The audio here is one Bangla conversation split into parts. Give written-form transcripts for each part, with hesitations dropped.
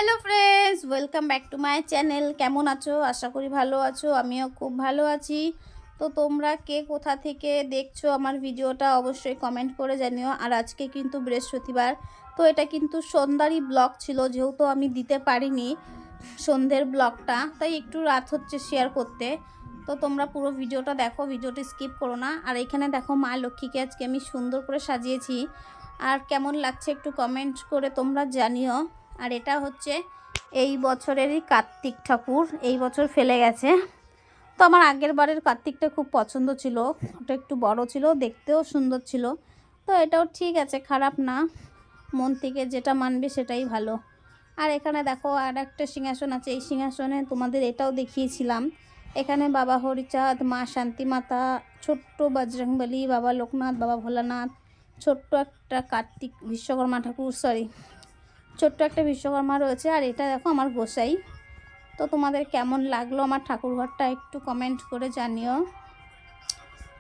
Hello friends, welcome back to my channel. কেমন আছো? আশা করি ভালো আছো। আমিও খুব ভালো আছি। তো তোমরা কে কোথা থেকে দেখছো আমার ভিডিওটা অবশ্যই কমেন্ট করে জানিও। আর আজকে কিন্তু বৃহস্পতিবার, তো এটা কিন্তু সন্ধ্যারই ব্লগ ছিল, যেহেতু আমি দিতে পারিনি সন্ধ্যের ব্লগটা, তাই একটু রাত হচ্ছে শেয়ার করতে। তো তোমরা পুরো ভিডিওটা দেখো, ভিডিওটা স্কিপ করো না। আর এখানে দেখো মা লক্ষ্মীকে আজকে আমি সুন্দর করে সাজিয়েছি। আর কেমন লাগছে একটু কমেন্ট করে তোমরা জানিও। আর এটা হচ্ছে এই বছরেরই কার্তিক ঠাকুর, এই বছর ফেলে গেছে। তো আমার আগের বারের কার্তিকটা খুব পছন্দ ছিল, ওটা একটু বড় ছিল, দেখতেও সুন্দর ছিল। তো এটাও ঠিক আছে, খারাপ না, মন থেকে যেটা মানবে সেটাই ভালো। আর এখানে দেখো আর একটা সিংহাসন আছে, এই সিংহাসনে তোমাদের এটাও দেখিয়েছিলাম। এখানে বাবা হরিচাঁদ, মা শান্তিমাতা, ছোট্ট বজরংবলী, বাবা লোকনাথ, বাবা ভোলানাথ, ছোট্ট একটা কার্তিক বিশ্বকর্মা ঠাকুর, ছোট্ট একটা বিশ্বকর্মা রয়েছে। আর এটা দেখো আমার গোসাই। তো তোমাদের কেমন লাগলো আমার ঠাকুরঘরটা একটু কমেন্ট করে জানিও।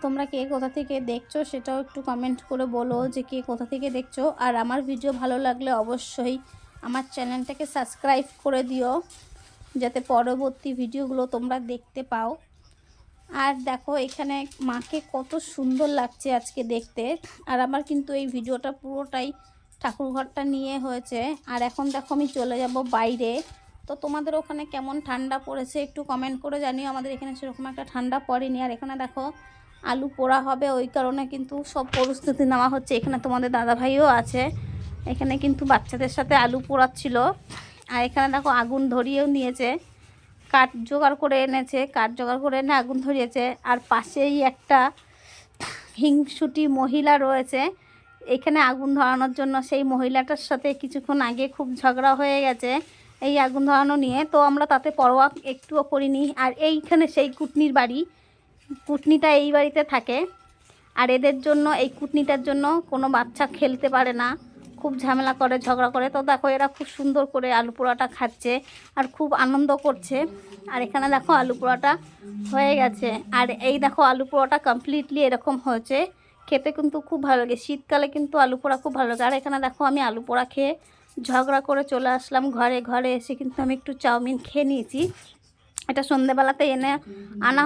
তোমরা কে কোথা থেকে দেখছো সেটাও একটু কমেন্ট করে বলো যে কে কোথা থেকে দেখছো। আর আমার ভিডিও ভালো লাগলে অবশ্যই আমার চ্যানেলটাকে সাবস্ক্রাইব করে দিও, যাতে পরবর্তী ভিডিওগুলো তোমরা দেখতে পাও। আর দেখো এখানে মাকে কত সুন্দর লাগছে আজকে দেখতে। আর আমার কিন্তু এই ভিডিওটা পুরোটাই ঠাকুরঘরটা নিয়ে হয়েছে। আর এখন দেখো আমি চলে যাব বাইরে। তো তোমাদের ওখানে কেমন ঠান্ডা পড়েছে একটু কমেন্ট করে জানিও। আমাদের এখানে সেরকম একটা ঠান্ডা পড়েনি। আর এখানে দেখো আলু পোড়া হবে, ওই কারণে কিন্তু সব প্রস্তুতি নেওয়া হচ্ছে। এখানে তোমাদের দাদাভাইও আছে, এখানে কিন্তু বাচ্চাদের সাথে আলু পোড়াচ্ছিল। আর এখানে দেখো আগুন ধরিয়েও নিয়েছে, কাঠ জোগাড় করে এনেছে, কাঠ জোগাড় করে এনে আগুন ধরিয়েছে। আর পাশেই একটা হিংসুটি মহিলা রয়েছে এখানে আগুন ধরানোর জন্য। সেই মহিলাটার সাথে কিছুক্ষণ আগে খুব ঝগড়া হয়ে গেছে এই আগুন ধরানো নিয়ে, তো আমরা তাতে পরোয়া একটুও করিনি। আর এইখানে সেই কুটনির বাড়ি, কুটনিটা এই বাড়িতে থাকে। আর এদের জন্য, এই কুটনিটার জন্য কোনো বাচ্চা খেলতে পারে না, খুব ঝামেলা করে, ঝগড়া করে। তো দেখো এরা খুব সুন্দর করে আলু পোড়াটা খাচ্ছে আর খুব আনন্দ করছে। আর এখানে দেখো আলু পোড়াটা হয়ে গেছে। আর এই দেখো আলু পোড়াটা কমপ্লিটলি এরকম হয়েছে, খেতে কিন্তু খুব ভালো লাগে। শীতকালে কিন্তু আলু পোড়া খুব ভালো লাগে। আর এখানে দেখো আমি আলু পোড়া খেয়ে ঝগড়া করে চলে আসলাম ঘরে। ঘরে এসে কিন্তু আমি একটু চাউমিন খেয়ে নিয়েছি, এটা সন্ধেবেলাতে এনে আনা